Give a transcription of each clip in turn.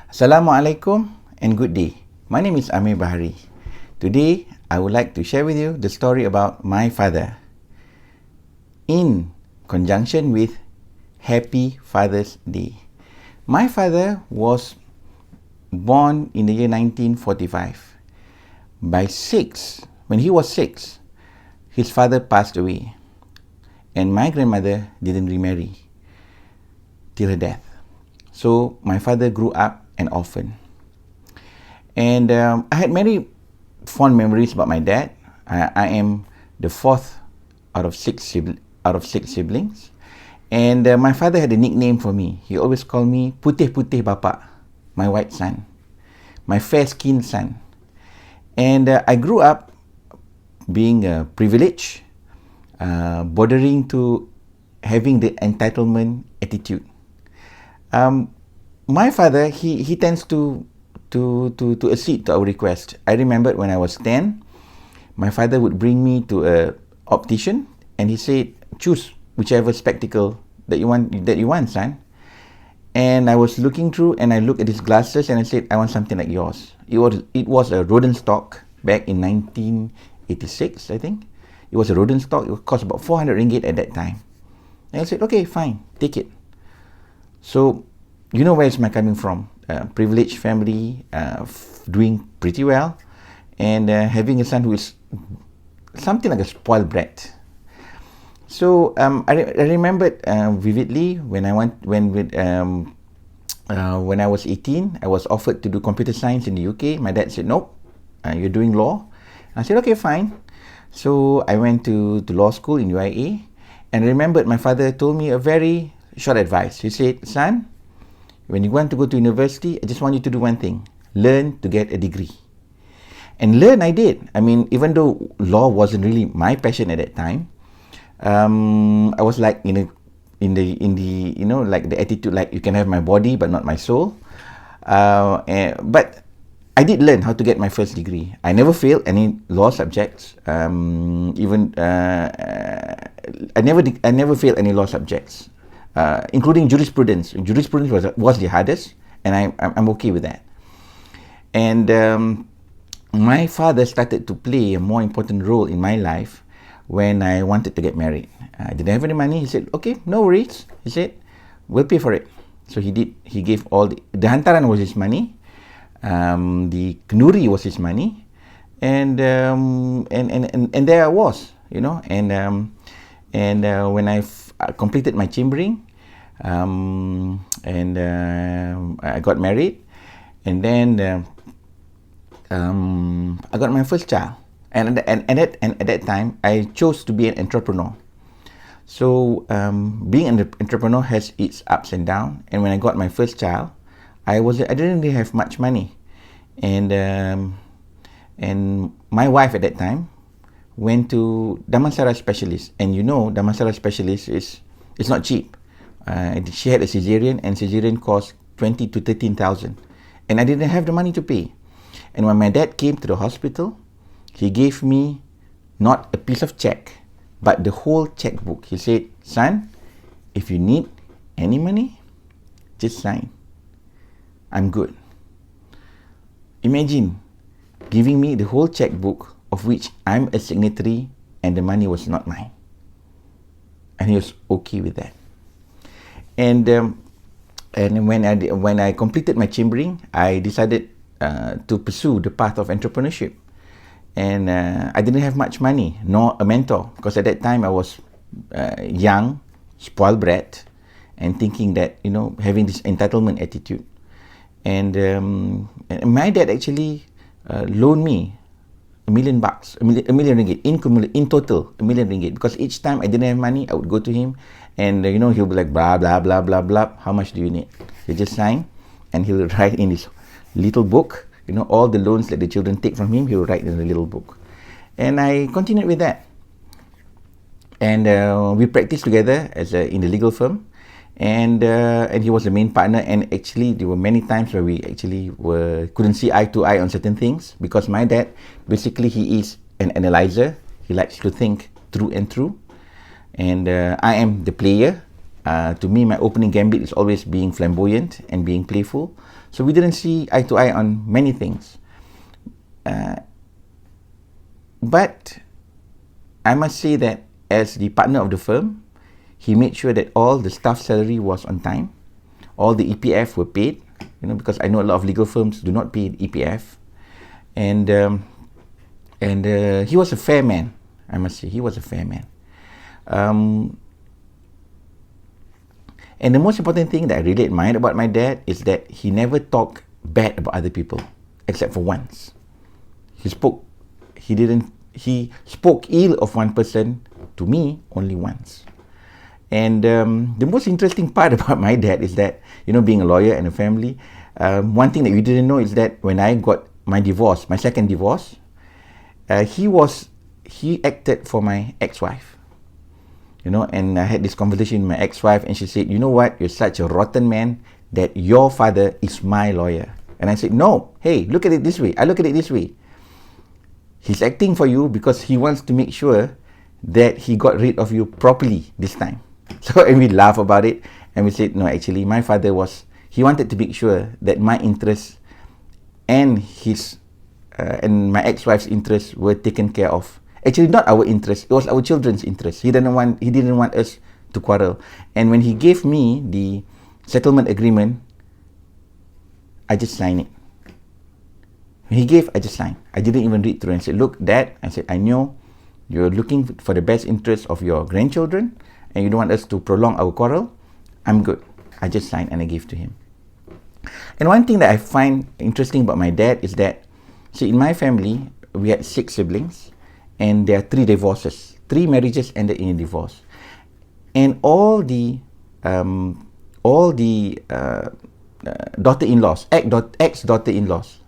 Assalamualaikum and good day. My name is Amir Bahari. Today, I would like to share with you the story about my father in conjunction with Happy Father's Day. My father was born in the year 1945. When he was 6, his father passed away, and my grandmother didn't remarry till her death. So my father grew up an orphan. And I had many fond memories about my dad. I am the fourth out of six siblings. And my father had a nickname for me. He always called me Putih-Putih Bapak, my white son, my fair-skinned son. And I grew up being privileged, bordering to having the entitlement attitude. My father, he tends to accede to our request. I remembered when I was 10, my father would bring me to a optician, and he said, "Choose whichever spectacle that you want, son." And I was looking through, and I looked at his glasses, and I said, "I want something like yours." It was a Rodenstock back in 1986, I think. It was a Rodenstock. It cost about 400 ringgit at that time. And I said, "Okay, fine, take it." So, you know where it's my coming from. Privileged family, doing pretty well, and having a son who is something like a spoiled brat. So I remembered vividly when I was 18, I was offered to do computer science in the UK. My dad said, "Nope, you're doing law." I said, "Okay, fine." So I went to law school in UIA, and I remembered my father told me a very short advice. He said, "Son, when you want to go to university, I just want you to do one thing: learn to get a degree." And learn I did. I mean, even though law wasn't really my passion at that time, I was like in the like the attitude like you can have my body but not my soul. But I did learn how to get my first degree. I never failed any law subjects. I never failed any law subjects. Including jurisprudence. Jurisprudence was the hardest, and I'm okay with that. And my father started to play a more important role in my life when I wanted to get married. I didn't have any money. He said, "Okay, no worries." He said, "We'll pay for it." So he did. He gave all the hantaran was his money. The kenduri was his money, and there I was, you know. And when I completed my chambering, I got married, and then I got my first child. And at that time, I chose to be an entrepreneur. So being an entrepreneur has its ups and downs. And when I got my first child, I didn't really have much money, and my wife at that time went to Damansara specialist, and you know Damansara specialist it's not cheap. She had a cesarean, and cesarean cost 20 to 13,000, and I didn't have the money to pay. And when my dad came to the hospital, he gave me not a piece of check, but the whole checkbook. He said, "Son, if you need any money, just sign. I'm good." Imagine giving me the whole checkbook of which I'm a signatory, and the money was not mine. And he was okay with that. And when I completed my chambering, I decided to pursue the path of entrepreneurship. And I didn't have much money, nor a mentor, because at that time I was young, spoiled brat, and thinking that, you know, having this entitlement attitude. And my dad actually loaned me $1 million, a million ringgit, in total, $1 million ringgit. Because each time I didn't have money, I would go to him, and you know, he'll be like, blah, blah, blah, blah, blah. How much do you need? He just sign, and he'll write in this little book, you know, all the loans that the children take from him, he'll write in a little book. And I continued with that. And we practiced together in the legal firm. And he was the main partner, and actually there were many times where we actually couldn't see eye to eye on certain things, because my dad, basically, he is an analyzer. He likes to think through and through, and I am the player, To me, my opening gambit is always being flamboyant and being playful. So we didn't see eye to eye on many things. But I must say that as the partner of the firm, he made sure that all the staff salary was on time. All the EPF were paid, because I know a lot of legal firms do not pay EPF. And he was a fair man, I must say. He was a fair man. And the most important thing that I really admired about my dad is that he never talked bad about other people, except for once. He spoke ill of one person to me only once. And the most interesting part about my dad is that, being a lawyer and a family, one thing that you didn't know is that when I got my divorce, my second divorce, he acted for my ex-wife. And I had this conversation with my ex-wife, and she said, "You know what? You're such a rotten man that your father is my lawyer." And I said, "No, hey, look at it this way. I look at it this way. He's acting for you because he wants to make sure that he got rid of you properly this time." So, and we laugh about it, and we said, "No, actually, my father he wanted to make sure that my interests and and my ex-wife's interests were taken care of. Actually, not our interest, it was our children's interest. He didn't want us to quarrel. And when he gave me the settlement agreement, I just signed it. When he gave, I just signed. I didn't even read through and said, "Look, Dad," I said, "I know you're looking for the best interest of your grandchildren and you don't want us to prolong our quarrel. I'm good." I just signed and I gave to him. And one thing that I find interesting about my dad is that, see, in my family, we had 6 siblings. And there are 3 divorces. 3 marriages ended in a divorce. And all the daughter-in-laws, ex-daughter-in-laws,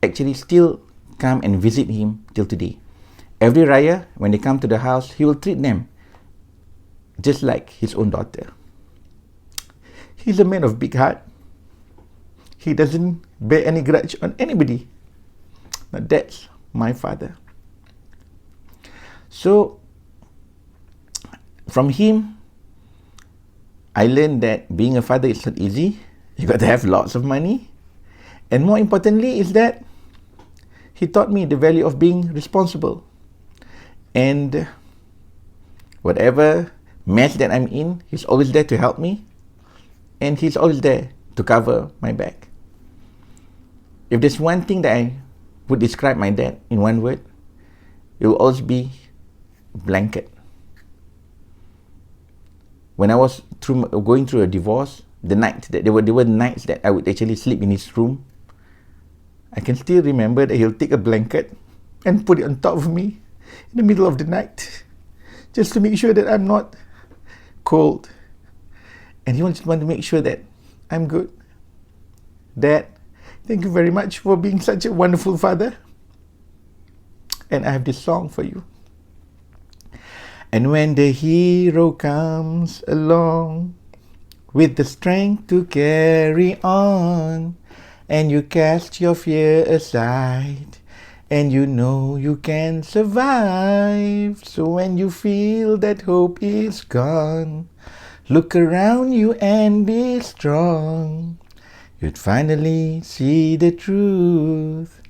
actually still come and visit him till today. Every Raya, when they come to the house, he will treat them just like his own daughter. He's a man of big heart. He doesn't bear any grudge on anybody. Now that's my father. So, from him, I learned that being a father is not easy. You got to have lots of money. And more importantly is that he taught me the value of being responsible. And whatever mess that I'm in, he's always there to help me. And he's always there to cover my back. If there's one thing that I would describe my dad in one word, it will always be blanket. When I was going through a divorce, there were nights that I would actually sleep in his room. I can still remember that he'll take a blanket and put it on top of me in the middle of the night, just to make sure that I'm not cold. And he just wanted to make sure that I'm good. Dad, thank you very much for being such a wonderful father. And I have this song for you. And when the hero comes along with the strength to carry on, and you cast your fear aside, and you know you can survive. So when you feel that hope is gone, look around you and be strong. You'd finally see the truth,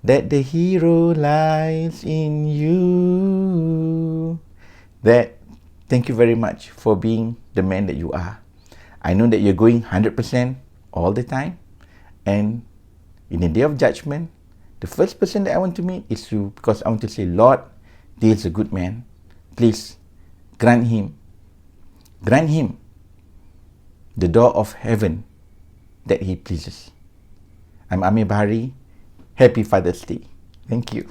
that the hero lies in you. Thank you very much for being the man that you are. I know that you're going 100% all the time. And in the day of judgment, the first person that I want to meet is you, because I want to say, "Lord, this is a good man. Please grant him the door of heaven that he pleases." I'm Amir Bahari. Happy Father's Day. Thank you.